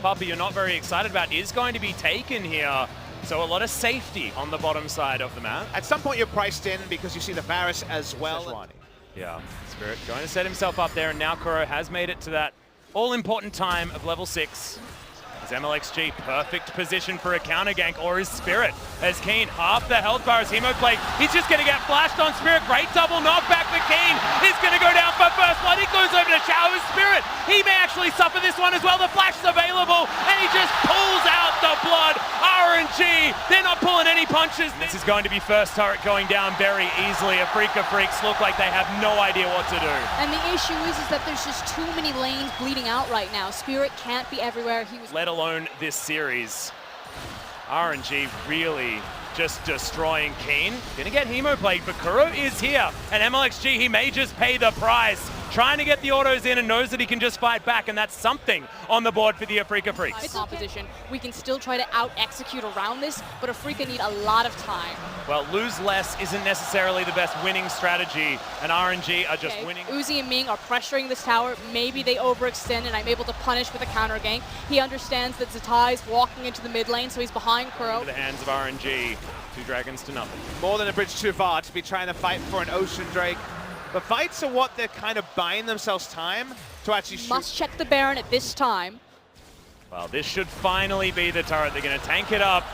Puppy you're not very excited about is going to be taken here. So a lot of safety on the bottom side of the map. At some point you're priced in because you see the Varus as well. Yeah, Spirit going to set himself up there, and now Kuro has made it to that all-important time of level 6. Is MLXG perfect position for a counter gank, or is Spirit as Keen half the health bar as Hemoplate? He's just going to get flashed on Spirit. Great double knockback for Keen. He's going to go down for first blood. He goes over to Shower Spirit. He may actually suffer this one as well. The flash is available, and he just pulls out the blood. RNG, they're not pulling any punches. This is going to be first turret going down very easily. Afreeca Freecs look like they have no idea what to do. And the issue is that there's just too many lanes bleeding out right now. Spirit can't be everywhere. He was... Let alone this series. RNG really just destroying Keen. Gonna get Hemoplate, but Kuro is here. And MLXG, he may just pay the price. Trying to get the autos in and knows that he can just fight back, and that's something on the board for the Afreeca Freecs. It's opposition. We can still try to out-execute around this, but Afreeca need a lot of time. Well, lose less isn't necessarily the best winning strategy, and RNG are just winning. Uzi and Ming are pressuring this tower. Maybe they overextend, and I'm able to punish with a counter gank. He understands that Zatai is walking into the mid lane, so he's behind Kuro. Into the hands of RNG. 2 dragons to nothing. More than a bridge too far to be trying to fight for an Ocean Drake. But fights are what they're kind of buying themselves time to actually shoot. Must check the Baron at this time. Well, this should finally be the turret. They're going to tank it up,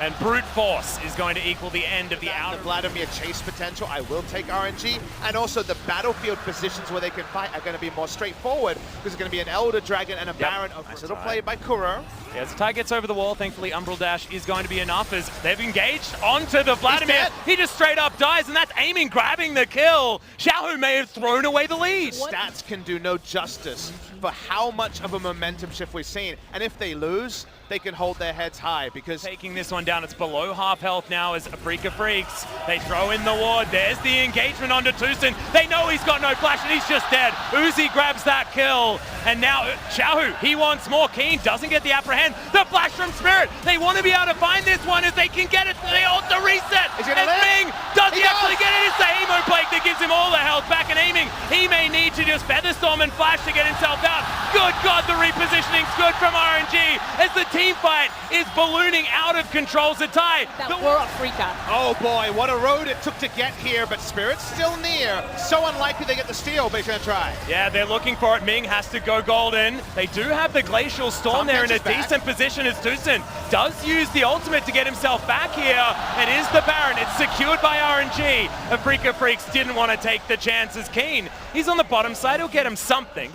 and brute force is going to equal the end of the outer. The Vladimir chase potential, I will take RNG. And also the battlefield positions where they can fight are going to be more straightforward because it's going to be an Elder Dragon and a Baron. Nice little play by Kuro. Yeah, Zatai gets over the wall. Thankfully, Umbral Dash is going to be enough as they've engaged onto the Vladimir. He just straight up dies, and that's aiming, grabbing the kill. Xiaohu may have thrown away the lead. Stats can do no justice for how much of a momentum shift we've seen. And if they lose, they can hold their heads high because... Taking this one down, it's below half health now as Afreeca Freecs. They throw in the ward. There's the engagement onto Tucson. They know he's got no flash and he's just dead. Uzi grabs that kill. And now Xiaohu, he wants more. Keen doesn't get the upper hand. The flash from Spirit. They want to be able to find this one as they can get it. They ult the reset. And Ming, does he actually get it? It's the Hemoplate that gives him all the health back and aiming. He may need to just Featherstorm and flash to get himself out. Good God, the repositioning's good from RNG as the team fight is ballooning out of control. Zatai. We're Afreeca. Oh boy, what a road it took to get here, but Spirit's still near. So unlikely they get the steal, but he's gonna try. Yeah, they're looking for it. Ming has to go golden. They do have the Glacial Storm there in a decent position as Tucson does use the ultimate to get himself back here. And is the Baron. It's secured by RNG. Afreeca Freecs didn't want to take the chances. Keen, he's on the bottom side. He'll get him something.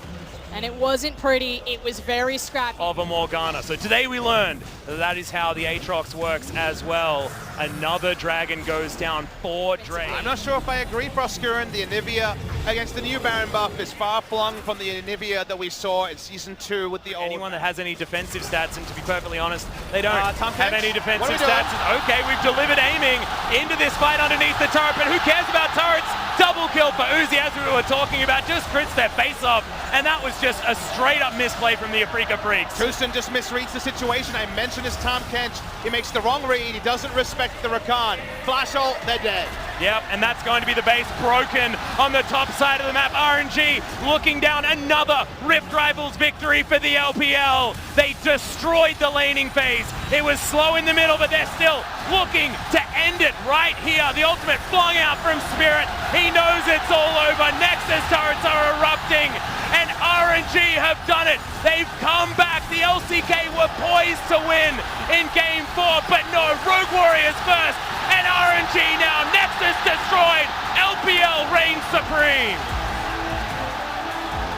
And it wasn't pretty, it was very scrappy. Of a Morgana. So today we learned that is how the Aatrox works as well. Another dragon goes down, 4 Drake. I'm not sure if I agree, Proscurin. The Anivia against the new Baron buff is far flung from the Anivia that we saw in Season 2 with the old... Anyone that has any defensive stats, and to be perfectly honest, they don't have any defensive what stats. Okay, we've delivered aiming into this fight underneath the turret, but who cares about turrets? Double kill for Uzi, as we were talking about, just crits their face off, and that was just a straight-up misplay from the Afreeca Freecs. Tucson just misreads the situation. I mentioned his Tom Kench. He makes the wrong read. He doesn't respect the Rakan. Flash ult, they're dead. Yep, and that's going to be the base broken on the top side of the map. RNG looking down, another Rift Rivals victory for the LPL. They destroyed the laning phase. It was slow in the middle, but they're still looking to end it right here. The ultimate flung out from Spirit. He knows it's all over. Nexus turrets are erupting, and RNG have done it. They've come back. The LCK were poised to win in Game 4, but no, Rogue Warriors first, and RNG now. Nexus destroyed. LPL reigns supreme.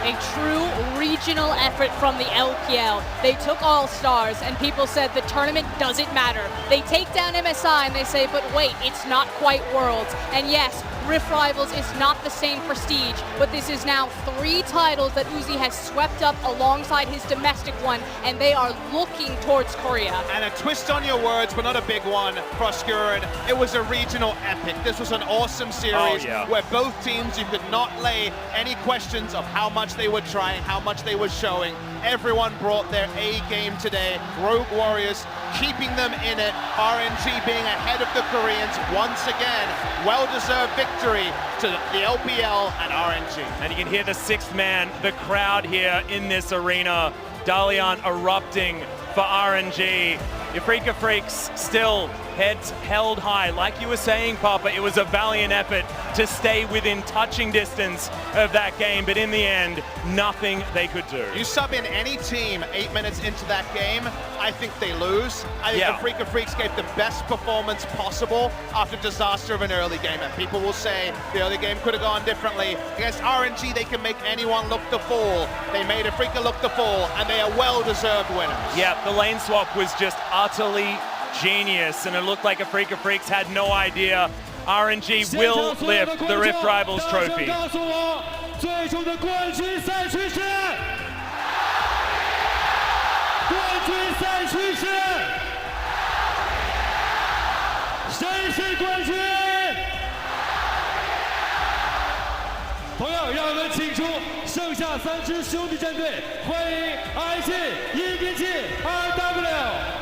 A true regional effort from the LPL. They took All-Stars and people said the tournament doesn't matter. They take down MSI and they say, but wait, it's not quite Worlds. And yes, Rift Rivals is not the same prestige, but this is now 3 titles that Uzi has swept up alongside his domestic one, and they are looking towards Korea. And a twist on your words, but not a big one, Proscurin. It was a regional epic. This was an awesome series where both teams, you could not lay any questions of how much they were trying, how much they were showing. Everyone brought their A game today. Rogue Warriors keeping them in it. RNG being ahead of the Koreans once again. Well-deserved victory to the LPL and RNG. And you can hear the 6th man, the crowd here in this arena. Dalian erupting for RNG. Afreeca Freecs still heads held high. Like you were saying, Papa, it was a valiant effort to stay within touching distance of that game, but in the end, nothing they could do. You sub in any team 8 minutes into that game, I think they lose. I think Afreeca Freecs gave the best performance possible after disaster of an early game. And people will say the early game could have gone differently. Against RNG, they can make anyone look the fool. They made Afreeca look the fool, and they are well-deserved winners. Yeah, the lane swap was just utterly genius, and it looked like Afreeca Freecs had no idea RNG will lift the Rift Rivals trophy. 最终的冠军赛区是谁是冠军？同样，让我们请出剩下3支兄弟战队，欢迎 IC 1.7 2W。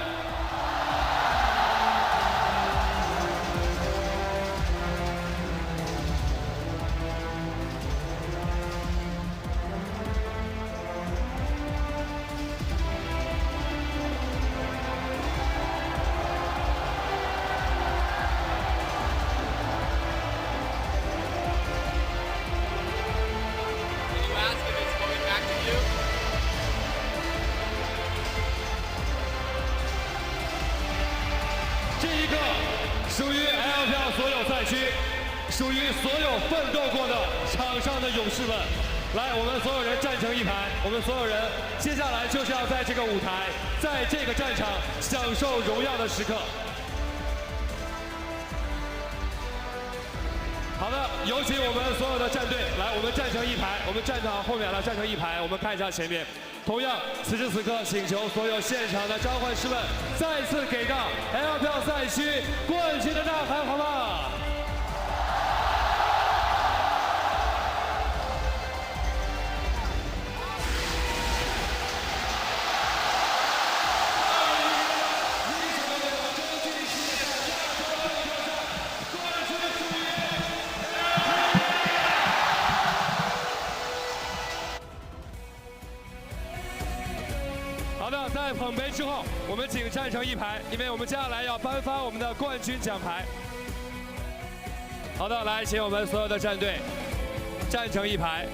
这一刻属于 LPL 所有赛区，属于所有奋斗过的场上的勇士们。来，我们所有人站成一排，我们所有人接下来就是要在这个舞台，在这个战场享受荣耀的时刻。好的，有请我们所有的战队来，我们站成一排，我们战场后面来站成一排，我们看一下前面。同样，此时此刻，请求所有现场的召唤师们再次给到 LPL 赛区冠军的呐喊，好吗？ 好的，在捧杯之后，我们请站成一排，因为我们接下来要颁发我们的冠军奖牌。好的，来，请我们所有的战队站成一排，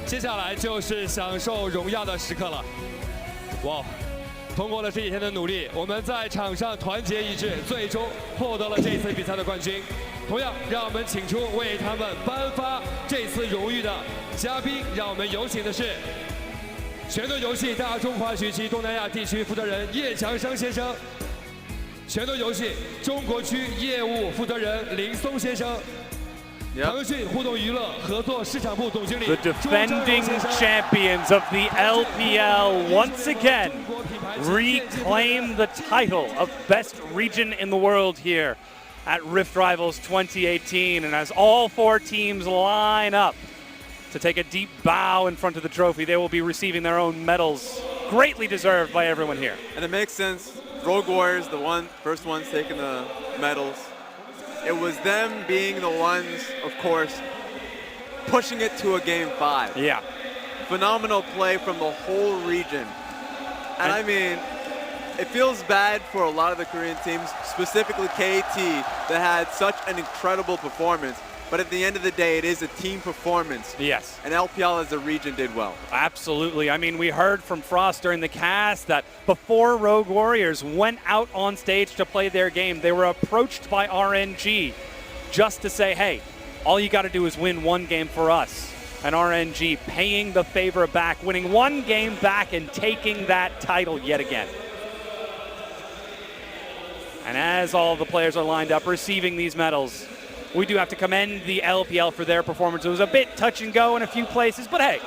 接下来就是享受荣耀的时刻了。哇！通过了这几天的努力，我们在场上团结一致，最终获得了这次比赛的冠军。同样，让我们请出为他们颁发这次荣誉的嘉宾，让我们有请的是。 拳头游戏大中华区及东南亚地区负责人叶强生先生，拳头游戏中国区业务负责人林松先生，腾讯互动娱乐合作市场部总经理。 The defending champions of the LPL once again reclaim the title of best region in the world here at Rift Rivals 2018, and as all 4 teams line up to take a deep bow in front of the trophy, they will be receiving their own medals, greatly deserved by everyone here. And it makes sense. Rogue Warriors, first ones taking the medals. It was them being the ones, of course, pushing it to a game 5. Yeah. Phenomenal play from the whole region. And I mean, it feels bad for a lot of the Korean teams, specifically KT, that had such an incredible performance. But at the end of the day, it is a team performance. Yes. And LPL as a region did well. Absolutely. I mean, we heard from Frost during the cast that before Rogue Warriors went out on stage to play their game, they were approached by RNG just to say, hey, all you got to do is win 1 game for us. And RNG paying the favor back, winning 1 game back and taking that title yet again. And as all the players are lined up receiving these medals, we do have to commend the LPL for their performance. It was a bit touch and go in a few places, but hey,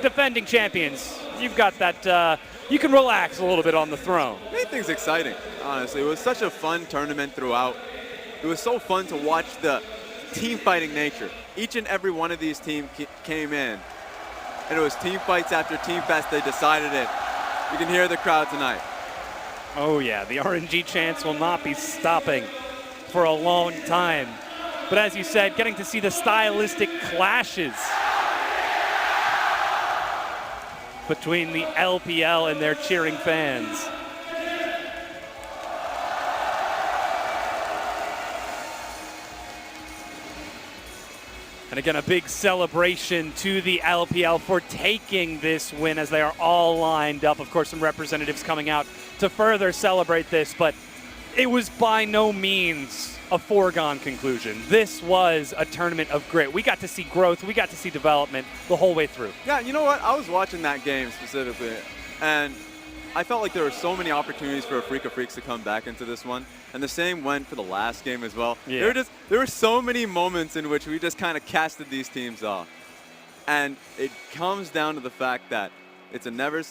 defending champions, you've got that, you can relax a little bit on the throne. It made things exciting, honestly. It was such a fun tournament throughout. It was so fun to watch the team fighting nature. Each and every one of these teams came in, and it was team fights after team fest. They decided it. You can hear the crowd tonight. Oh yeah, the RNG chants will not be stopping for a long time. But as you said, getting to see the stylistic clashes between the LPL and their cheering fans. And again, a big celebration to the LPL for taking this win as they are all lined up. Of course, some representatives coming out to further celebrate this, but it was by no means a foregone conclusion. This was a tournament of grit. We got to see growth, we got to see development the whole way through. Yeah, you know what? I was watching that game specifically, and I felt like there were so many opportunities for Afreeca Freecs to come back into this one. And the same went for the last game as well. Yeah. There were so many moments in which we just kind of casted these teams off. And it comes down to the fact that it's a never